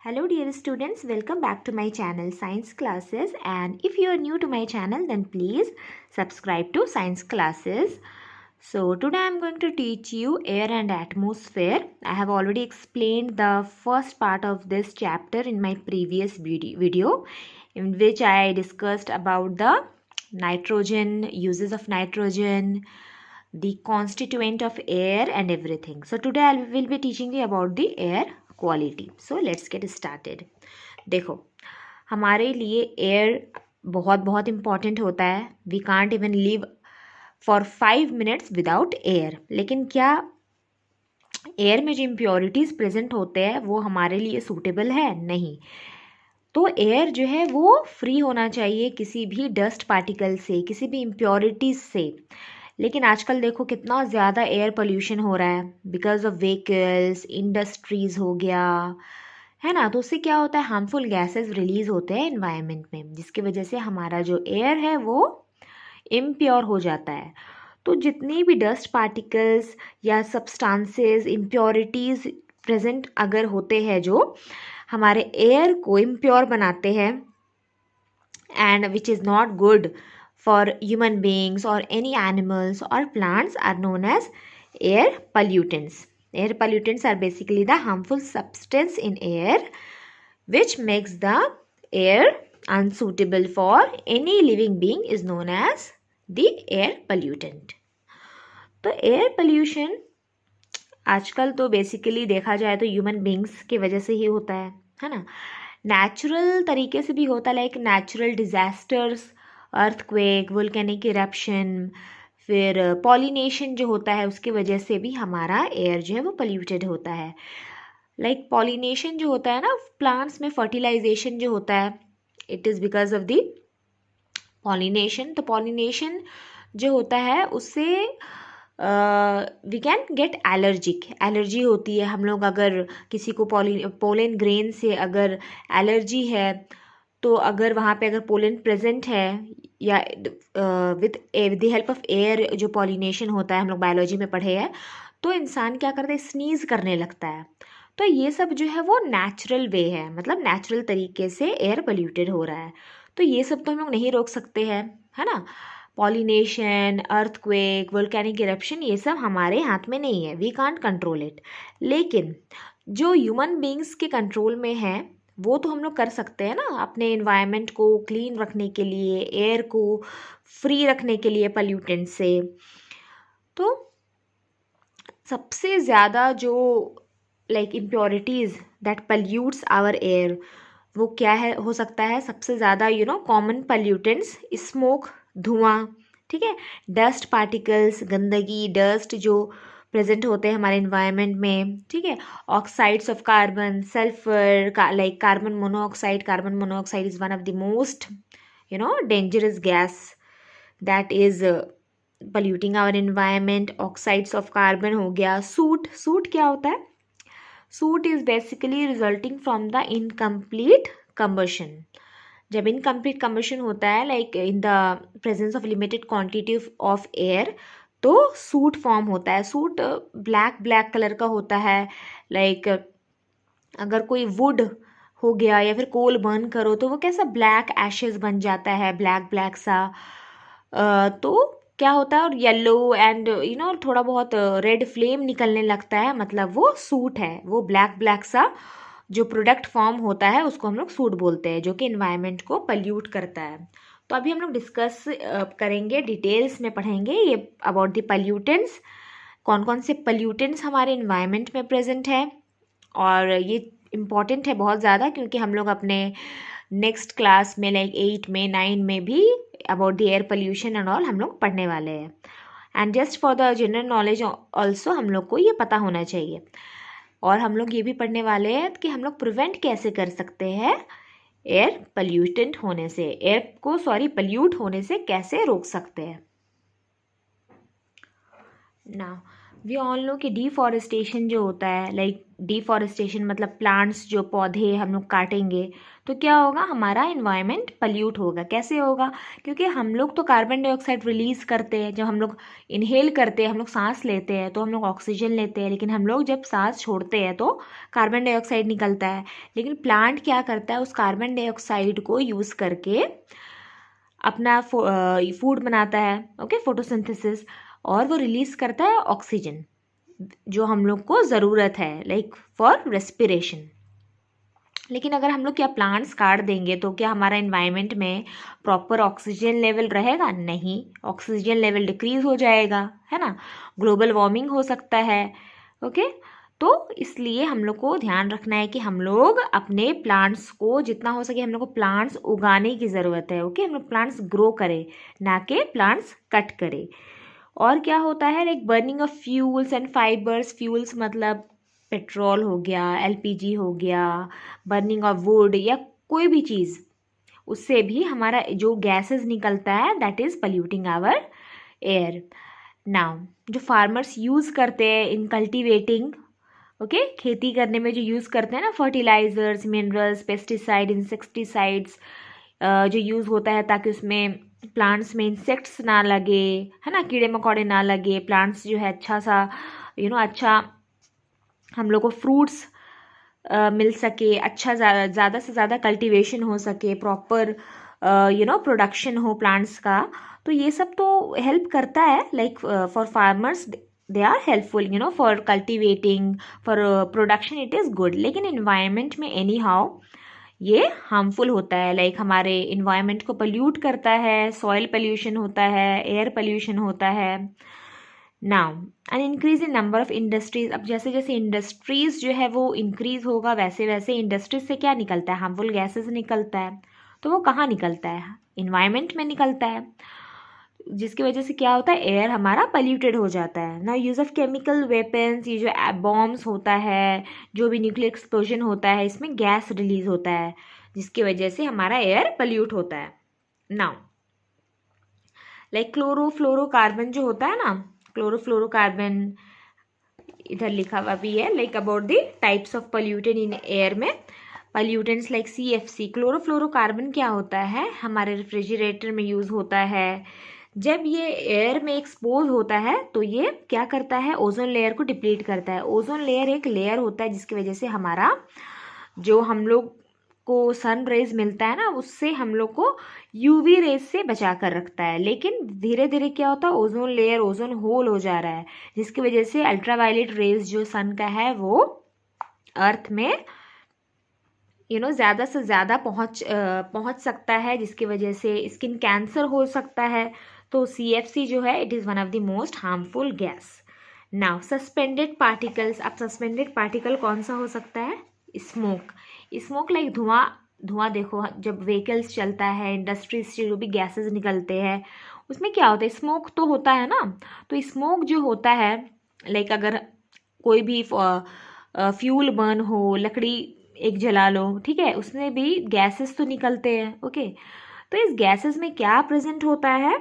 Hello dear students, welcome back to my channel Science Classes, and if you are new to my channel then please subscribe to Science Classes. So today I am going to teach you air and atmosphere. I have already explained the first part of this chapter in my previous video in which I discussed about the nitrogen, uses of nitrogen, the constituent of air and everything. So today I will be teaching you about the air quality. So let's get started. देखो, हमारे लिए air बहुत बहुत important होता है. We can't even live for 5 minutes without air. लेकिन क्या air में जो इम्प्योरिटीज़ प्रेजेंट होते हैं वो हमारे लिए सूटेबल है? नहीं. तो एयर जो है वो फ्री होना चाहिए किसी भी डस्ट पार्टिकल से, किसी भी इम्प्योरिटीज़ से. लेकिन आजकल देखो कितना ज़्यादा एयर पोल्यूशन हो रहा है बिकॉज ऑफ व्हीकल्स, इंडस्ट्रीज़ हो गया है ना. तो उससे क्या होता है, हार्मफुल गैसेस रिलीज़ होते हैं एनवायरनमेंट में, जिसकी वजह से हमारा जो एयर है वो इम्प्योर हो जाता है. तो जितनी भी डस्ट पार्टिकल्स या सब्सटेंसेस, इम्प्योरिटीज़ प्रेजेंट अगर होते हैं जो हमारे एयर को इम्प्योर बनाते हैं and which is not good for human beings or any animals or plants are known as air pollutants. Air pollutants are basically the harmful substance in air which makes the air unsuitable for any living being is known as the air pollutant. तो air pollution आजकल तो basically देखा जाए तो human beings की वजह से ही होता है ना. नेचुरल तरीके से भी होता है, like natural disasters, earthquake, volcanic eruption, फिर पॉलिनेशन जो होता है उसकी वजह से भी हमारा एयर जो है वो पोल्यूटेड होता है. लाइक पॉलिनेशन जो होता है ना, प्लांट्स में फर्टिलाइजेशन जो होता है, it is because of the pollination. तो पॉलिनेशन जो होता है उससे वी कैन गेट एलर्जी होती है. हम लोग अगर किसी को पोलन ग्रेन से अगर एलर्जी है तो अगर वहाँ पे अगर पोलन प्रेजेंट है या with the help of air जो पॉलिनेशन होता है, हम लोग बायोलॉजी में पढ़े हैं, तो इंसान क्या करता है, स्नीज़ करने लगता है. तो ये सब जो है वो नेचुरल वे है, मतलब नेचुरल तरीके से एयर पोल्यूटेड हो रहा है. तो ये सब तो हम लोग नहीं रोक सकते हैं, है ना. पॉलिनेशन, अर्थक्वेक, वोल्केनिक इरप्शन, ये सब हमारे हाथ में नहीं है, वी कांट कंट्रोल इट. लेकिन जो ह्यूमन बींग्स के कंट्रोल में है वो तो हम लोग कर सकते हैं ना, अपने एनवायरनमेंट को क्लीन रखने के लिए, एयर को फ्री रखने के लिए पोल्यूटेंट से. तो सबसे ज़्यादा जो like impurities that pollutes our air वो क्या है, हो सकता है सबसे ज़्यादा कॉमन पोल्यूटेंट्स, स्मोक, धुआं, ठीक है, डस्ट पार्टिकल्स, गंदगी, डस्ट जो प्रेजेंट होते हैं हमारे इन्वायरमेंट में, ठीक है, oxides of carbon, sulphur, like carbon monoxide is one of the most dangerous gas that is polluting our environment. Oxides of carbon हो गया. सूट क्या होता है? Soot is basically resulting from the incomplete combustion. जब incomplete combustion होता है, like in the presence of limited quantity of air, तो soot form होता है. सूट ब्लैक कलर का होता है. लाइक अगर कोई वुड हो गया या फिर कोल बर्न करो तो वो कैसा ब्लैक एशेस बन जाता है, ब्लैक सा. तो क्या होता है, और येलो एंड थोड़ा बहुत रेड फ्लेम निकलने लगता है, मतलब वो सूट है. वो ब्लैक सा जो प्रोडक्ट फॉर्म होता है उसको हम लोग सूट बोलते हैं, जो कि एनवायरनमेंट को पोल्यूट करता है. तो अभी हम लोग डिस्कस करेंगे, डिटेल्स में पढ़ेंगे ये अबाउट द पोल्यूटेंट्स, कौन कौन से पोल्यूटेंट्स हमारे एनवायरनमेंट में प्रेजेंट है. और ये इम्पॉर्टेंट है बहुत ज़्यादा क्योंकि हम लोग अपने नेक्स्ट क्लास में लाइक 8 में 9 में भी about the air pollution and all हम लोग पढ़ने वाले हैं. And just for the general knowledge also हम लोग को ये पता होना चाहिए. और हम लोग ये भी पढ़ने वाले हैं कि हम लोग प्रिवेंट कैसे कर सकते हैं एयर पोल्यूटेंट होने से, पोल्यूट होने से कैसे रोक सकते हैं ना. वी ऑल नो कि डिफॉरेस्टेशन जो होता है, लाइक डिफॉरेस्टेशन मतलब प्लांट्स जो पौधे हम लोग काटेंगे तो क्या होगा, हमारा इन्वायरमेंट पल्यूट होगा। कैसे होगा, क्योंकि हम लोग तो कार्बन डाइऑक्साइड रिलीज़ करते हैं। जब हम लोग इनहेल करते हैं, हम लोग सांस लेते हैं तो हम लोग ऑक्सीजन लेते हैं, लेकिन हम लोग जब सांस छोड़ते हैं तो कार्बन डाइऑक्साइड निकलता है। लेकिन प्लांट क्या करता है, उस कार्बन डाइऑक्साइड को यूज़ करके अपना फूड बनाता है, ओके, फोटोसिंथेसिस, और वो रिलीज़ करता है ऑक्सीजन जो हम लोग को ज़रूरत है, लाइक फॉर रेस्पिरेशन। लेकिन अगर हम लोग क्या प्लांट्स काट देंगे तो क्या हमारा इन्वायरमेंट में प्रॉपर ऑक्सीजन लेवल रहेगा? नहीं, ऑक्सीजन लेवल डिक्रीज हो जाएगा, है ना, ग्लोबल वार्मिंग हो सकता है। ओके, तो इसलिए हम लोग को ध्यान रखना है कि हम लोग अपने प्लांट्स को जितना हो सके हम लोग को प्लांट्स उगाने की ज़रूरत है। ओके, हम लोग प्लांट्स ग्रो करें, ना कि प्लांट्स कट करें। और क्या होता है, like burning of fuels and fibres. Fuels मतलब पेट्रोल हो गया, एलपीजी हो गया, बर्निंग ऑफ वुड या कोई भी चीज़, उससे भी हमारा जो गैसेस निकलता है that is polluting our air. Now जो फार्मर्स यूज़ करते हैं इन कल्टिवेटिंग, ओके, खेती करने में जो यूज़ करते हैं ना, फर्टिलाइजर्स, मिनरल्स, पेस्टिसाइड, इंसेक्टिसाइड्स जो यूज़ होता है ताकि उसमें प्लांट्स में इंसेक्ट्स ना लगे, है ना, कीड़े मकोड़े ना लगे, प्लांट्स जो है अच्छा सा अच्छा हम लोग को फ्रूट्स मिल सके, अच्छा ज़्यादा से ज़्यादा कल्टीवेशन हो सके, प्रॉपर प्रोडक्शन हो प्लांट्स का। तो ये सब तो हेल्प करता है, like for farmers they are helpful for cultivating, for production it is good. लेकिन इन्वायरमेंट में एनी हाउ ये हार्मफुल होता है, लाइक हमारे इन्वायरमेंट को पल्यूट करता है, सॉइल पल्यूशन होता है, एयर पल्यूशन होता है। Now an increase in number of industries. अब जैसे जैसे इंडस्ट्रीज जो है वो इंक्रीज होगा वैसे वैसे इंडस्ट्रीज से क्या निकलता है, हार्मफुल गैसेस निकलता है। तो वो कहाँ निकलता है, इन्वायरमेंट में निकलता है, जिसकी वजह से क्या होता है, एयर हमारा पल्यूटेड हो जाता है ना। यूज़ ऑफ केमिकल वेपन्स, ये जो बॉम्ब्स होता है, जो भी न्यूक्लियर एक्सप्लोजन होता है, इसमें गैस रिलीज होता है जिसकी वजह से हमारा एयर पल्यूट होता है। नाउ लाइक क्लोरोफ्लोरोकार्बन जो होता है ना, क्लोरोफ्लोरोकार्बन इधर लिखा हुआ भी है, like about the types of pollutant in air में। पॉल्यूटेंट्स लाइक CFC, क्लोरोफ्लोरोकार्बन क्या होता है, हमारे रेफ्रिजरेटर में यूज़ होता है। जब ये एयर में एक्सपोज होता है तो ये क्या करता है, ओजोन लेयर को डिप्लीट करता है। ओजोन लेयर एक लेयर होता है जिसकी वजह से हमारा जो हम लोग को सन रेज मिलता है ना, उससे हम लोग को UV रेज से बचा कर रखता है। लेकिन धीरे धीरे क्या होता है, ओजोन लेयर ओजोन होल हो जा रहा है, जिसकी वजह से अल्ट्रावायलेट रेज जो सन का है वो अर्थ में ज़्यादा से ज़्यादा पहुँच सकता है, जिसकी वजह से स्किन कैंसर हो सकता है। तो CFC जो है it is one of the most harmful gas. Now suspended particles. अब सस्पेंडेड पार्टिकल कौन सा हो सकता है, स्मोक लाइक धुआं देखो, जब व्हीकल्स चलता है, इंडस्ट्रीज से जो भी गैसेस निकलते हैं उसमें क्या होता है, स्मोक तो होता है ना। तो स्मोक जो होता है, लाइक अगर कोई भी फ्यूल बर्न हो, लकड़ी एक जला लो, ठीक है, उसमें भी गैसेस तो निकलते हैं। ओके, तो इस गैसेस में क्या प्रेजेंट होता है,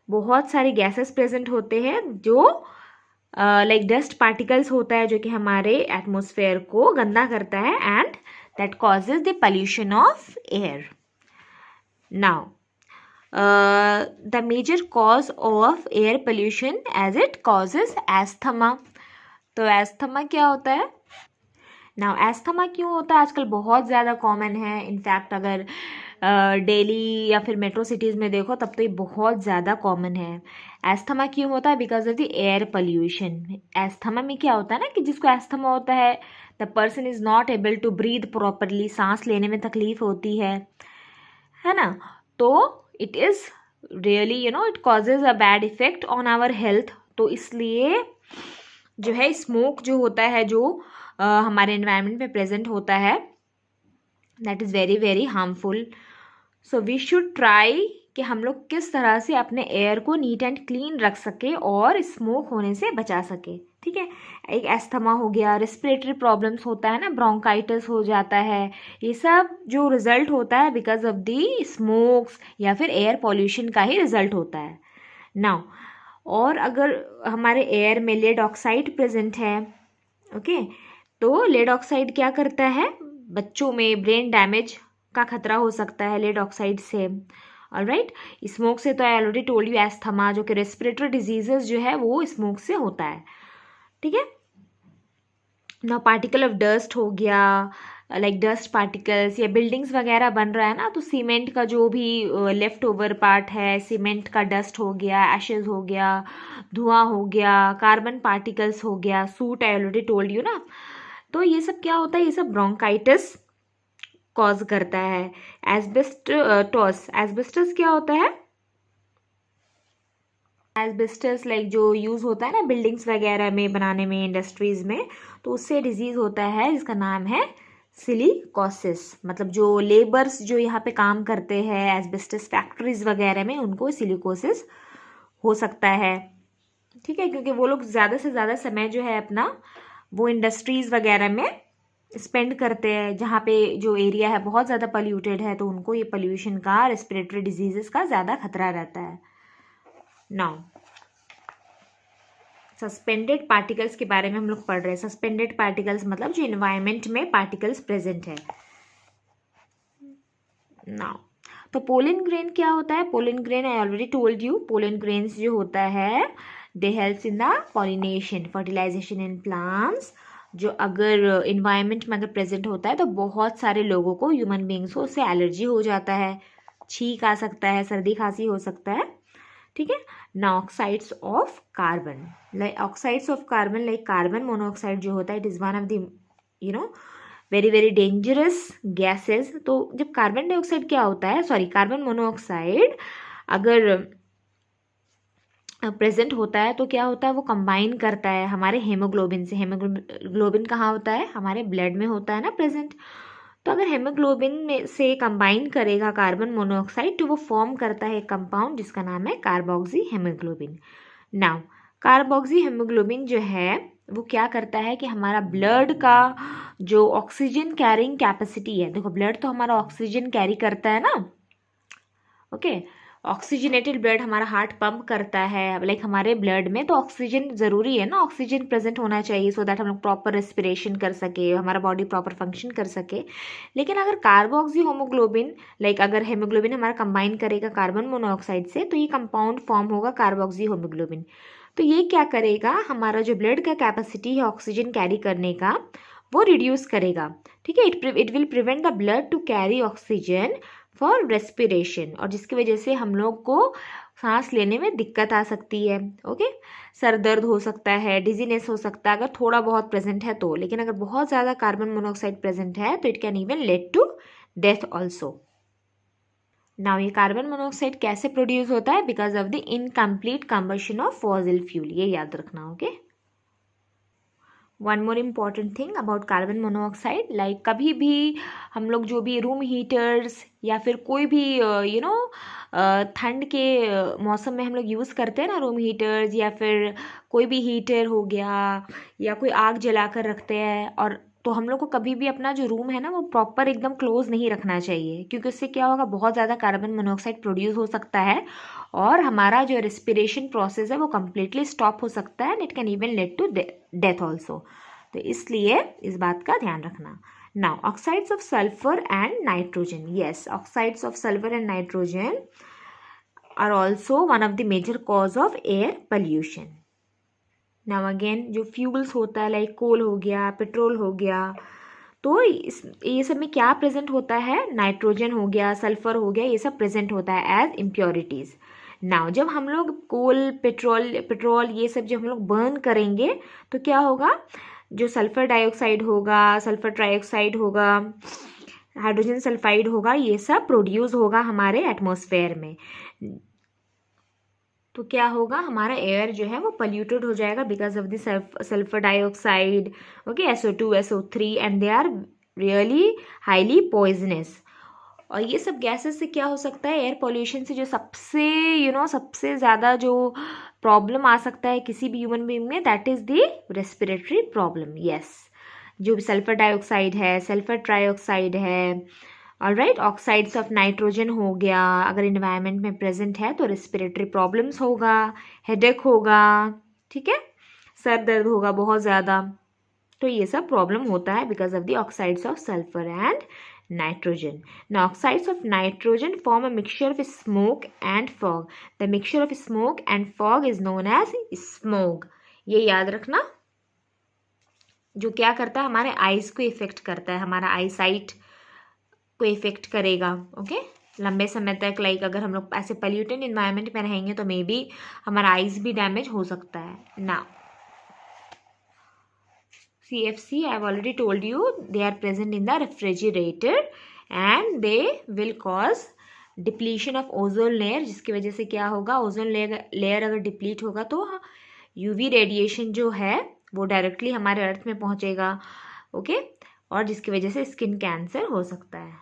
बहुत सारे गैसेस प्रेजेंट होते हैं जो लाइक डस्ट पार्टिकल्स होता है जो कि हमारे एटमॉस्फेयर को गंदा करता है and that causes the pollution of air. Now the major cause of air pollution as it causes asthma. तो एस्थमा क्या होता है, नाउ एस्थमा क्यों होता है, आजकल बहुत ज़्यादा कॉमन है। इनफैक्ट अगर दिल्ली या फिर मेट्रो सिटीज़ में देखो तब तो ये बहुत ज़्यादा कॉमन है। एस्थमा क्यों होता है, because of the air pollution. Asthma में क्या होता है ना कि जिसको एस्थमा होता है the person is not able to breathe properly, सांस लेने में तकलीफ होती है ना। तो it is really it causes a bad effect on our health. तो इसलिए जो है स्मोक जो होता है जो हमारे एनवायरनमेंट में प्रेजेंट होता है that is very very harmful. So we should try कि हम लोग किस तरह से अपने एयर को नीट एंड क्लीन रख सके और स्मोक होने से बचा सके, ठीक है। एक एस्थमा हो गया, रेस्पिरेटरी प्रॉब्लम्स होता है ना, ब्रोंकाइटिस हो जाता है, ये सब जो रिजल्ट होता है बिकॉज ऑफ दी स्मोक्स या फिर एयर पॉल्यूशन का ही रिजल्ट होता है। नाउ और अगर हमारे एयर में लेड ऑक्साइड प्रेजेंट है, ओके, तो लेड ऑक्साइड क्या करता है, बच्चों में ब्रेन डैमेज का खतरा हो सकता है लेड ऑक्साइड से। ऑलराइट, स्मोक से तो आई ऑलरेडी टोल्ड यू एस्थमा, जो कि रेस्पिरेटरी डिजीजेस जो है वो स्मोक से होता है, ठीक है। ना पार्टिकल ऑफ डस्ट हो गया, लाइक डस्ट पार्टिकल्स, या बिल्डिंग्स वगैरह बन रहा है ना, तो सीमेंट का जो भी लेफ्ट ओवर पार्ट है, सीमेंट का डस्ट हो गया, एशेज हो गया, धुआं हो गया, कार्बन पार्टिकल्स हो गया, suit I already told you ना, तो ये सब क्या होता है, ये सब ब्रोंकाइटिस कॉज करता है। एस्बेस्टस क्या होता है, एस्बेस्टस लाइक जो यूज़ होता है ना बिल्डिंग्स वगैरह में बनाने में, इंडस्ट्रीज में, तो उससे डिजीज़ होता है जिसका नाम है सिलिकोसिस। मतलब जो लेबर्स जो यहाँ पे काम करते हैं एस्बेस्टस फैक्ट्रीज वगैरह में, उनको सिलिकोसिस हो सकता है, ठीक है, क्योंकि वो लोग ज़्यादा से ज़्यादा समय जो है अपना वो इंडस्ट्रीज वगैरह में स्पेंड करते हैं, जहाँ पे जो एरिया है बहुत ज़्यादा पोल्यूटेड है, तो उनको ये पोल्यूशन का, रेस्पिरेटरी डिजीजेस का ज़्यादा खतरा रहता है। नाउ सस्पेंडेड पार्टिकल्स के बारे में हम लोग पढ़ रहे हैं। सस्पेंडेड पार्टिकल्स मतलब जो इन्वायरमेंट में पार्टिकल्स प्रेजेंट है। नाउ तो पोलन ग्रेन क्या होता है, pollen grain I already told you, pollen grains जो होता है they helps in the pollination, fertilization in plants, जो अगर इन्वायरमेंट में अगर प्रेजेंट होता है तो बहुत सारे लोगों को, ह्यूमन बींग्स को उससे एलर्जी हो जाता है, छींक आ सकता है, सर्दी खांसी हो सकता है, ठीक है ना। Oxides of carbon, like oxides of carbon like carbon monoxide जो होता है, it is one of the very very dangerous gases. तो जब कार्बन डाइऑक्साइड क्या होता है, सॉरी कार्बन मोनोऑक्साइड अगर प्रेजेंट होता है तो क्या होता है, वो कंबाइन करता है हमारे हेमोग्लोबिन से। हेमोग्लोबिन कहाँ होता है, हमारे ब्लड में होता है ना प्रेजेंट। तो अगर हेमोग्लोबिन में से कंबाइन करेगा कार्बन मोनोऑक्साइड, तो वो फॉर्म करता है एक कंपाउंड जिसका नाम है carboxy haemoglobin. Now carboxy haemoglobin जो है वो क्या करता है कि हमारा ब्लड का जो ऑक्सीजन कैरिंग कैपेसिटी है, देखो ब्लड तो हमारा ऑक्सीजन कैरी करता है ना, ओके, ऑक्सीजनेटेड ब्लड हमारा हार्ट पंप करता है, लाइक हमारे ब्लड में तो ऑक्सीजन ज़रूरी है ना, ऑक्सीजन प्रेजेंट होना चाहिए सो दैट हम लोग प्रॉपर रेस्पिरेशन कर सके, हमारा बॉडी प्रॉपर फंक्शन कर सके। लेकिन अगर कार्बोक्सी होमोग्लोबिन लाइक अगर हेमोग्लोबिन हमारा कंबाइन करेगा कार्बन मोनोऑक्साइड से, तो ये कंपाउंड फॉर्म होगा कार्बोक्सी होमोग्लोबिन। तो ये क्या करेगा, हमारा जो ब्लड का कैपेसिटी है ऑक्सीजन कैरी करने का वो रिड्यूस करेगा, ठीक है। It will prevent the blood to carry oxygen for respiration, और जिसकी वजह से हम लोग को सांस लेने में दिक्कत आ सकती है, ओके। सर दर्द हो सकता है, डिजीनेस हो सकता है अगर थोड़ा बहुत प्रेजेंट है तो, लेकिन अगर बहुत ज़्यादा कार्बन मोनोऑक्साइड प्रेजेंट है तो it can even lead to death also. Now ये कार्बन मोनोऑक्साइड कैसे प्रोड्यूस होता है, because of the incomplete combustion of fossil fuel, ये याद रखना, okay. One more important thing about carbon monoxide, like कभी भी हम लोग जो भी रूम हीटर्स या फिर कोई भी ठंड के मौसम में हम लोग यूज़ करते हैं ना रूम हीटर्स, या फिर कोई भी हीटर हो गया, या कोई आग जला कर रखते हैं, और तो हम लोग को कभी भी अपना जो रूम है ना वो प्रॉपर एकदम क्लोज नहीं रखना चाहिए, क्योंकि उससे क्या होगा, बहुत ज़्यादा कार्बन मोनोऑक्साइड प्रोड्यूस हो सकता है और हमारा जो रेस्पिरेशन प्रोसेस है वो कम्प्लीटली स्टॉप हो सकता है, and it can even lead to death also. तो इसलिए इस बात का ध्यान रखना। Now oxides of sulphur and nitrogen, yes, oxides of sulphur and nitrogen are also one of the major cause of air pollution. Now again जो fuels होता है लाइक कोल हो गया, पेट्रोल हो गया, तो ये सब में क्या प्रेजेंट होता है, नाइट्रोजन हो गया, सल्फर हो गया, ये सब प्रेजेंट होता है एज इम्प्योरिटीज़। नाउ जब हम लोग कोल पेट्रोल ये सब जब हम लोग बर्न करेंगे तो क्या होगा, जो सल्फर डाइऑक्साइड होगा, सल्फर ट्राइऑक्साइड होगा, हाइड्रोजन सल्फाइड होगा, ये सब प्रोड्यूस होगा हमारे एटमॉस्फेयर में। तो क्या होगा, हमारा एयर जो है वो पोल्यूटेड हो जाएगा because of the sulphur dioxide, okay, SO2 SO3, and they are really highly poisonous. और ये सब गैसेस से क्या हो सकता है, एयर पोल्यूशन से जो सबसे सबसे ज़्यादा जो प्रॉब्लम आ सकता है किसी भी ह्यूमन बीइंग में, that is the respiratory problem. Yes, जो भी सल्फर डाइऑक्साइड है, सल्फर ट्राइऑक्साइड है, ऑलराइट, ऑक्साइड्स ऑफ नाइट्रोजन हो गया, अगर इन्वायरमेंट में प्रेजेंट है तो रेस्पिरेटरी प्रॉब्लम्स होगा, हेडेक होगा, ठीक है, सर दर्द होगा बहुत ज़्यादा। तो ये सब प्रॉब्लम होता है because of the oxides of sulphur and nitrogen. Now oxides of nitrogen form a mixture of smoke and fog. The mixture of smoke and fog is known as smog. ये याद रखना, जो क्या करता है हमारे आईज को इफेक्ट करता है, हमारा आई साइट को इफेक्ट करेगा. ओके, लंबे समय तक लाइक अगर हम लोग ऐसे पॉल्यूटेड इन्वायरमेंट में रहेंगे तो मे बी हमारा आईज भी डैमेज हो सकता है ना. CFC, I have already told you, they are present in the refrigerator and they will cause depletion of ozone layer, जिसकी वजह से क्या होगा, ओजोन लेयर अगर डिप्लीट होगा तो UV रेडिएशन जो है वो डायरेक्टली हमारे अर्थ में पहुंचेगा. ओके, और जिसकी वजह से स्किन कैंसर हो सकता है.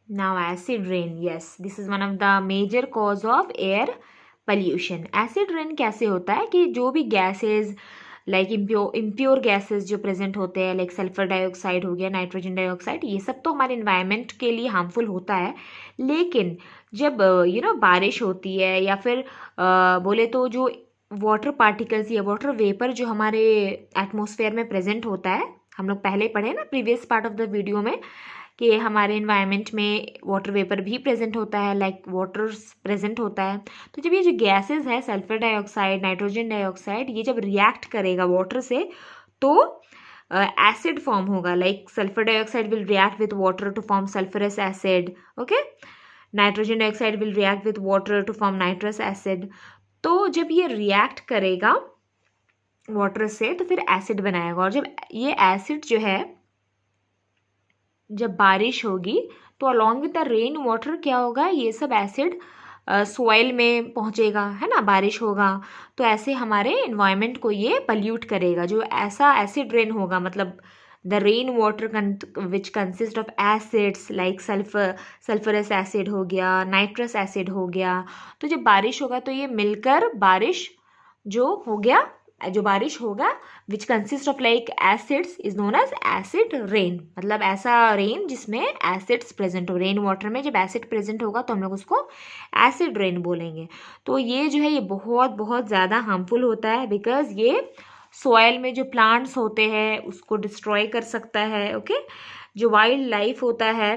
Now acid rain, yes, this is one of the major cause of air pollution. Acid rain कैसे होता है कि जो भी गैसेज लाइक इम्प्योर गैसेस जो प्रेजेंट होते हैं, लाइक सल्फर डाइऑक्साइड हो गया, नाइट्रोजन डाइऑक्साइड, ये सब तो हमारे इन्वायरमेंट के लिए हार्मफुल होता है. लेकिन जब बारिश होती है या फिर बोले तो जो वाटर पार्टिकल्स या वाटर वेपर जो हमारे एटमॉस्फेयर में प्रेजेंट होता है, हम लोग पहले पढ़े ना previous part of the video में कि हमारे इन्वायरमेंट में वाटर वेपर भी प्रेजेंट होता है, लाइक वाटर प्रेजेंट होता है. तो जब ये जो गैसेस है सल्फर डाइऑक्साइड, नाइट्रोजन डाइऑक्साइड, ये जब रिएक्ट करेगा वाटर से तो एसिड फॉर्म होगा. Like sulphur dioxide will react with water to form sulphurous acid. Okay, nitrogen dioxide will react with water to form nitrous acid. तो जब ये रिएक्ट करेगा वाटर से तो फिर एसिड बनाएगा, और जब ये एसिड जो है जब बारिश होगी तो along with the rain water क्या होगा, ये सब एसिड सॉइल में पहुंचेगा, है ना, बारिश होगा तो ऐसे हमारे एनवायरनमेंट को ये पल्यूट करेगा. जो ऐसा एसिड रेन होगा, मतलब the rain water which consist of acids like sulphurous acid हो गया, नाइट्रस एसिड हो गया, तो जब बारिश होगा तो ये मिलकर बारिश जो हो गया, जो बारिश होगा which consist of like acids is known as acid rain. मतलब ऐसा रेन जिसमें एसिड्स प्रेजेंट हो. रेन वाटर में जब एसिड प्रेजेंट होगा तो हम लोग उसको एसिड रेन बोलेंगे. तो ये जो है ये बहुत बहुत ज़्यादा हार्मफुल होता है बिकॉज ये सॉइल में जो प्लांट्स होते हैं उसको डिस्ट्रॉय कर सकता है. ओके, जो वाइल्ड लाइफ होता है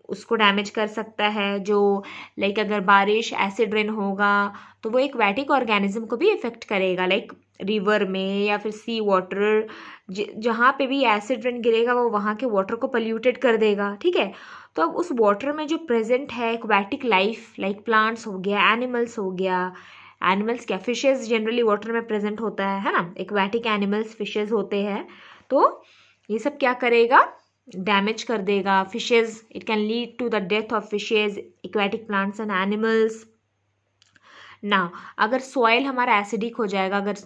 उसको डैमेज कर सकता है. जो लाइक अगर बारिश एसिड रेन होगा तो वो एक्वेटिक ऑर्गेनिज्म को भी इफेक्ट करेगा, लाइक रिवर में या फिर सी वाटर, जहाँ पे भी एसिड रेन गिरेगा वो वहाँ के वाटर को पोल्यूटेड कर देगा. ठीक है, तो अब उस वाटर में जो प्रेजेंट है एक्वेटिक लाइफ लाइक प्लांट्स हो गया, एनिमल्स हो गया, एनिमल्स क्या, फिशेज जनरली वाटर में प्रेजेंट होता है ना, एक्वेटिक एनिमल्स फिशेज होते हैं, तो ये सब क्या करेगा, डैमेज कर देगा fishes. It can lead to the death of fishes, aquatic plants and animals. ना अगर सॉइल हमारा एसिडिक हो जाएगा, अगर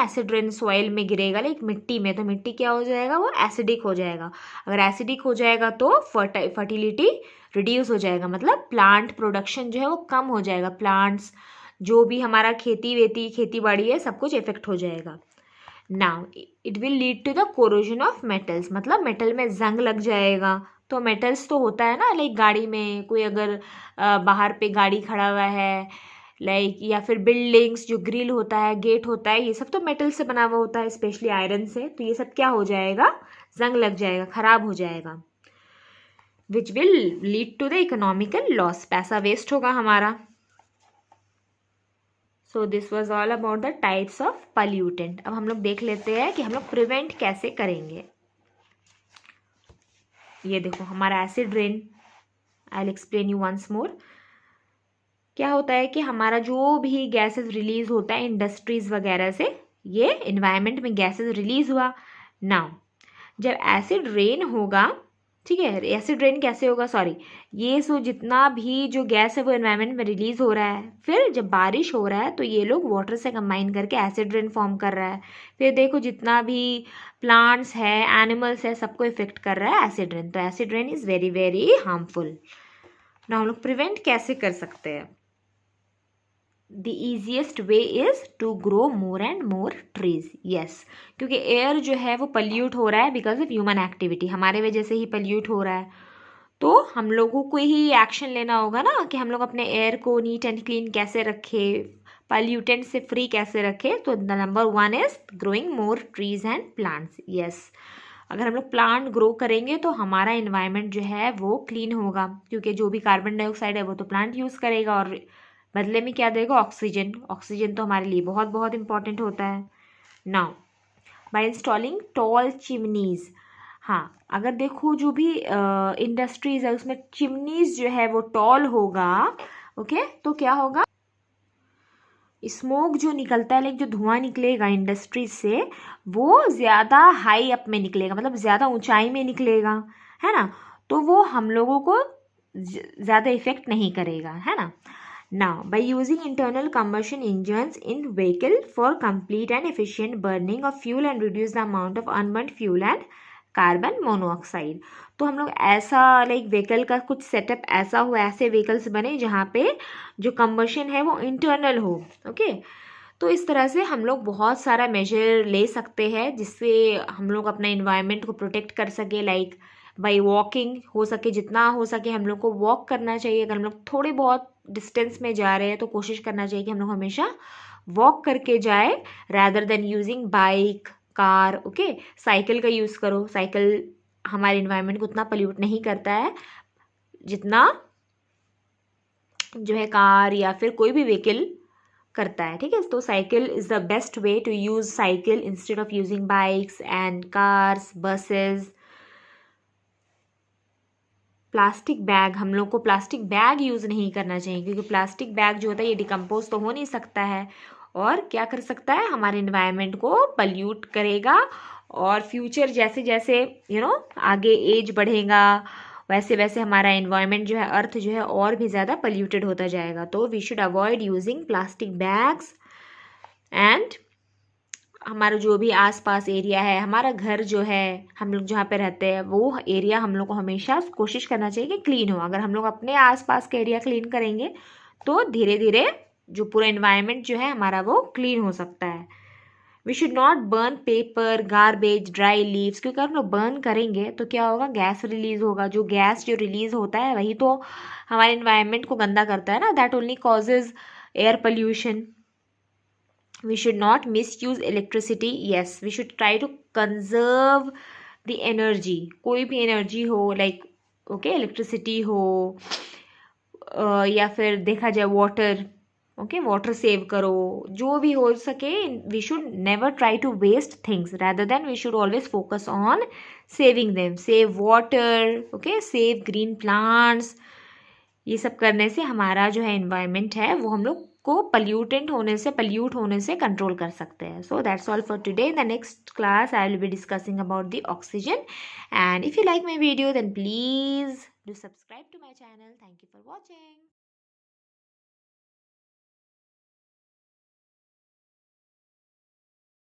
एसिड रेन सॉइल में गिरेगा लाइक मिट्टी में, तो मिट्टी क्या हो जाएगा, वो एसिडिक हो जाएगा. अगर एसिडिक हो जाएगा तो फर्टिलिटी रिड्यूस हो जाएगा, मतलब प्लांट प्रोडक्शन जो है वो कम हो जाएगा. प्लांट्स जो भी हमारा खेती बाड़ी है सब कुछ इफेक्ट हो जाएगा. Now it will lead to the corrosion of metals, मतलब मेटल में जंग लग जाएगा. तो मेटल्स तो होता है ना, लाइक गाड़ी में कोई अगर बाहर पे गाड़ी खड़ा हुआ है लाइक, या फिर बिल्डिंग्स जो ग्रिल होता है, गेट होता है, ये सब तो मेटल से बना हुआ होता है, स्पेशली आयरन से. तो ये सब क्या हो जाएगा, जंग लग जाएगा, खराब हो जाएगा, which will lead to the economical loss, पैसा वेस्ट होगा हमारा. So this was all about the types of pollutant. अब हम लोग देख लेते हैं कि हम लोग प्रिवेंट कैसे करेंगे. ये देखो हमारा acid rain, I will explain you once more. क्या होता है कि हमारा जो भी गैसेस रिलीज होता है इंडस्ट्रीज वगैरह से, ये इन्वायरमेंट में गैसेस रिलीज हुआ. नाउ जब एसिड रेन होगा, ठीक है, एसिड रेन कैसे होगा, सॉरी, ये सो जितना भी जो गैस है वो एनवायरनमेंट में रिलीज हो रहा है, फिर जब बारिश हो रहा है तो ये लोग वाटर से कंबाइन करके एसिड रेन फॉर्म कर रहा है. फिर देखो जितना भी प्लांट्स है, एनिमल्स है, सबको इफेक्ट कर रहा है एसिड रेन. तो acid rain is very very harmful. ना हम लोग प्रिवेंट कैसे कर सकते हैं. The easiest way is to grow more and more trees. Yes, क्योंकि एयर जो है वो पल्यूट हो रहा है बिकॉज ऑफ ह्यूमन एक्टिविटी, हमारे वजह से ही पल्यूट हो रहा है. तो हम लोगों को ही एक्शन लेना होगा ना कि हम लोग अपने एयर को नीट एंड क्लीन कैसे रखें, पॉल्यूटेंट से फ्री कैसे रखें। तो the number 1 is growing more trees and plants. Yes, अगर हम लोग प्लांट ग्रो करेंगे तो हमारा इन्वायरमेंट जो है वो क्लीन होगा, क्योंकि जो भी कार्बन डाइऑक्साइड है वो तो प्लांट यूज़ करेगा और बदले में क्या देगा, ऑक्सीजन। ऑक्सीजन तो हमारे लिए बहुत बहुत इंपॉर्टेंट होता है। Now by installing tall chimneys, हाँ अगर देखो जो भी इंडस्ट्रीज है उसमें चिमनीज जो है वो टॉल होगा, ओके, तो क्या होगा, स्मोक जो निकलता है, लाइक जो धुआं निकलेगा इंडस्ट्री से वो ज़्यादा हाई अप में निकलेगा, मतलब ज़्यादा ऊंचाई में निकलेगा, है ना। तो वो हम लोगों को ज़्यादा इफेक्ट नहीं करेगा, है ना। Now by using internal combustion engines in vehicle for complete and efficient burning of fuel and reduce the amount of unburned fuel and carbon monoxide. तो हम लोग ऐसा लाइक व्हीकल का कुछ सेटअप ऐसा हो, ऐसे व्हीकल्स बने जहाँ पे जो कंबशन है वो इंटरनल हो, ओके। तो इस तरह से हम लोग बहुत सारा मेजर ले सकते हैं जिससे हम लोग अपना इन्वायरमेंट को प्रोटेक्ट कर सके, लाइक बाय वॉकिंग, हो सके जितना हो सके हम लोग को वॉक करना चाहिए। अगर हम लोग थोड़े बहुत डिस्टेंस में जा रहे हैं तो कोशिश करना चाहिए कि हम लोग हमेशा वॉक करके जाए rather than using bike, car, okay. Cycle का यूज़ करो, साइकिल हमारे इन्वायरमेंट को उतना पोल्यूट नहीं करता है जितना जो है कार या फिर कोई भी व्हीकल करता है, ठीक है। तो cycle is the best way to use cycle instead of using bikes and cars, buses. Plastic bag, हम लोग को प्लास्टिक बैग यूज़ नहीं करना चाहिए, क्योंकि प्लास्टिक बैग जो होता है ये डिकम्पोज तो हो नहीं सकता है और क्या कर सकता है, हमारे इन्वायरमेंट को पल्यूट करेगा। और फ्यूचर जैसे जैसे आगे एज बढ़ेगा वैसे वैसे हमारा इन्वायरमेंट जो है, अर्थ जो है और भी ज़्यादा पल्यूटेड होता जाएगा। तो we should avoid using plastic bags and हमारा जो भी आसपास एरिया है, हमारा घर जो है, हम लोग जहाँ पे रहते हैं वो एरिया हम लोग को हमेशा कोशिश करना चाहिए कि क्लीन हो। अगर हम लोग अपने आसपास का एरिया क्लीन करेंगे तो धीरे धीरे जो पूरा इन्वायरमेंट जो है हमारा वो क्लीन हो सकता है। We should not burn paper, garbage, dry leaves, क्योंकि अगर हम लोग बर्न करेंगे तो क्या होगा, गैस रिलीज होगा। जो गैस जो रिलीज होता है वही तो हमारे इन्वायरमेंट को गंदा करता है ना, that only causes air pollution. We should not misuse electricity. Yes, we should try to conserve the energy. कोई भी एनर्जी हो, लाइक ओके इलेक्ट्रिसिटी हो या फिर देखा जाए वाटर, ओके वाटर सेव करो, जो भी हो सके। We should never try to waste things, rather than we should always focus on saving them. Save water, okay, save green plants. ये सब करने से हमारा जो है इन्वायरमेंट है वो हम लोग को पल्यूट होने से कंट्रोल कर सकते हैं। So that's all for today. In the next class I will be discussing about the oxygen, and if you like my video then please do subscribe to my channel. Thank you for watching.